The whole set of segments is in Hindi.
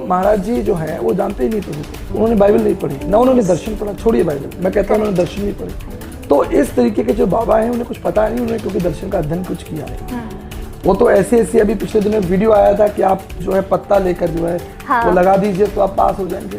महाराज जी जो हैं वो जानते ही नहीं प्रभु को, उन्होंने बाइबल नहीं पढ़ी, ना उन्होंने दर्शन पढ़ा, छोड़िए बाइबल, मैं कहता हूँ उन्होंने दर्शन नहीं पढ़े। तो इस तरीके के जो बाबा हैं उन्हें कुछ पता नहीं, उन्होंने क्योंकि दर्शन का अध्ययन कुछ किया है। वो तो ऐसे अभी पिछले दिनों वीडियो आया था कि आप जो है पत्ता लेकर जो है वो लगा दीजिए तो आप पास हो जाएंगे।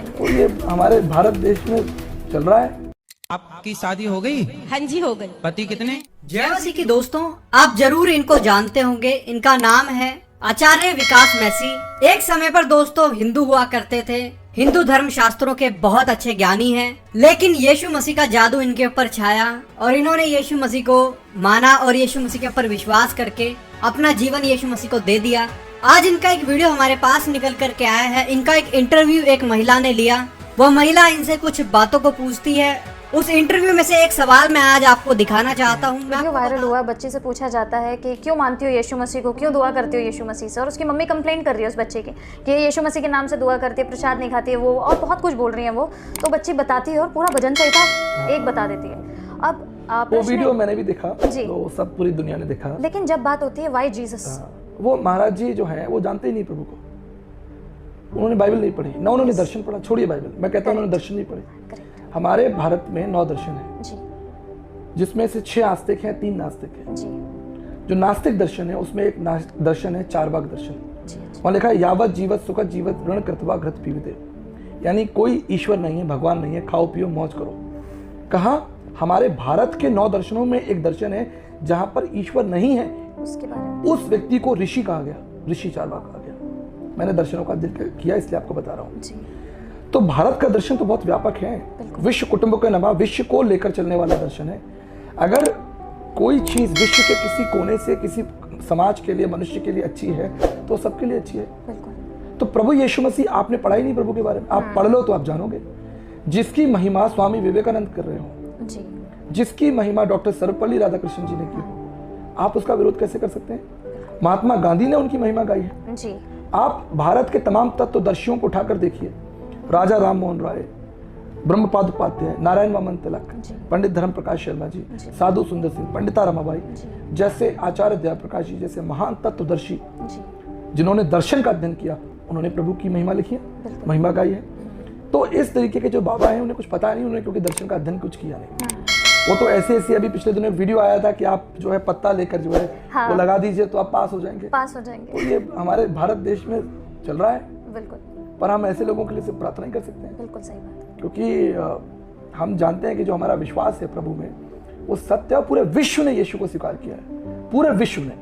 तो ये हमारे भारत देश में चल रहा है। आपकी शादी हो गई? हाँ जी हो गई। पति कितने? जय मसीह की दोस्तों, आप जरूर इनको जानते होंगे। इनका नाम है आचार्य विकास मैसी। एक समय पर दोस्तों हिंदू हुआ करते थे, हिंदू धर्म शास्त्रों के बहुत अच्छे ज्ञानी हैं, लेकिन यीशु मसीह का जादू इनके ऊपर छाया और इन्होंने यीशु मसीह को माना और यीशु मसीह के ऊपर विश्वास करके अपना जीवन यीशु मसीह को दे दिया। आज इनका एक वीडियो हमारे पास निकल करके आया है। इनका एक इंटरव्यू एक महिला ने लिया, वो महिला इनसे कुछ बातों को पूछती है। उस इंटरव्यू में से एक सवाल मैं आज आपको दिखाना चाहता हूँ। वीडियो वायरल हुआ, बच्चे से पूछा जाता है कि क्यों मानती हो यीशु मसीह को, क्यों दुआ करती हो यीशु मसीह से, और उसकी मम्मी कंप्लेंट कर रही है उस बच्चे की कि यीशु मसीह के नाम से दुआ करती है, प्रसाद नहीं खाती है वो, और बहुत कुछ बोल रही है वो। तो बच्ची बताती है और पूरा भजन संहिता एक बता देती है। अब वो वीडियो मैंने भी देखा, जी, तो सब पूरी दुनिया ने देखा। लेकिन जब बात होती है वाई जीसस, वो महाराज जी जो हैं वो जानते ही नहीं प्रभु को, उन्होंने बाइबल नहीं पढ़ी, ना उन्होंने दर्शन पढ़ा, छोड़िए बाइबल, मैं कहता हूँ उन्होंने दर्शन नहीं पढ़े। हमारे भारत में 9 दर्शन है जी, जिसमें से 6 आस्तिक हैं, 3 नास्तिक हैं जी। जो नास्तिक दर्शन है उसमें एक दर्शन है चारवाक दर्शन। जी, वहाँ लिखा है यावत जीवत सुखत जीवत ऋण कृतवा घृत पीवते, यानी कोई ईश्वर नहीं है, भगवान नहीं है, खाओ पियो मौज करो। कहा हमारे भारत के 9 दर्शनों में एक दर्शन है जहां पर ईश्वर नहीं है, उसके बारे में उस व्यक्ति को ऋषि कहा गया, ऋषि चारवाक कहा गया। मैंने दर्शनों का अध्ययन किया इसलिए आपको बता रहा हूँ। तो भारत का दर्शन तो बहुत व्यापक है, विश्व कुटुंब के नमा विश्व को लेकर चलने वाला दर्शन है। अगर कोई चीज विश्व के किसी कोने से किसी समाज के लिए, मनुष्य के लिए अच्छी है तो सबके लिए अच्छी है। तो प्रभु यीशु मसीह आपने पढ़ा ही नहीं प्रभु के बारे में, आप पढ़ लो तो आप जानोगे। जिसकी महिमा स्वामी विवेकानंद कर रहे हो जी, जिसकी महिमा डॉक्टर सर्वपल्ली राधाकृष्णन जी ने की हो, आप उसका विरोध कैसे कर सकते हैं? महात्मा गांधी ने उनकी महिमा गाई है जी। आप भारत के तमाम तत्वदर्शियों को उठाकर देखिए, राजा राम मोहन राय, ब्रह्मपाद उपाध्याय, नारायण वामन तिलक, पंडित धर्म प्रकाश शर्मा जी, साधु सुंदर सिंह, पंडिता रमाबाई जैसे आचार्य दयाप्रकाश जी जैसे महान तत्वदर्शी जिन्होंने दर्शन का अध्ययन किया, उन्होंने प्रभु की महिमा लिखी है, महिमा गाई है। तो इस तरीके के जो बाबा हैं उन्हें कुछ पता नहीं, उन्होंने क्योंकि दर्शन का अध्ययन कुछ किया नहीं। वो तो ऐसे अभी पिछले दिनों वीडियो आया था कि आप जो है पत्ता लेकर जो है वो लगा दीजिए तो आप पास हो जाएंगे। तो ये हमारे भारत देश में चल रहा है, बिल्कुल। पर हम ऐसे लोगों के लिए सिर्फ प्रार्थना ही कर सकते हैं। बिल्कुल सही बात। क्योंकि हम जानते हैं कि जो हमारा विश्वास है प्रभु में वो सत्य है। पूरे विश्व ने यीशु को स्वीकार किया है, पूरे विश्व ने।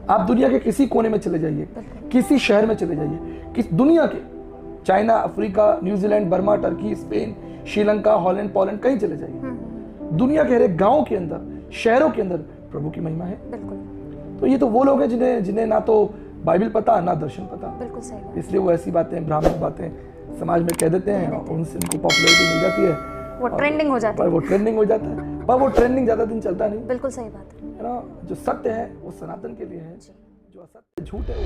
आप दुनिया के किसी कोने में चले जाइए, किसी शहर में चले जाइए, किस दुनिया के, China, Africa, New Zealand, Burma, Turkey, Spain, Sri Lanka, Holland, Poland, कहीं चले जाइए, दुनिया के हर एक गाँव के अंदर, शहरों के अंदर प्रभु की महिमा है। तो ये तो वो लोग हैं जिन्हें ना तो बाइबल पता ना दर्शन पता। बिल्कुल सही बात। इसलिए वो ऐसी बातें, भ्रामक बातें समाज में कह देते हैं और उनसे उनको पॉपुलैरिटी मिल जाती है, वो ट्रेंडिंग हो जाता है। वो ट्रेंडिंग हो जाता है, पर वो ट्रेंडिंग ज्यादा दिन चलता नहीं। बिल्कुल सही बात है ना। जो सत्य है वो सनातन के लिए है, जो असत्य झूठ है वो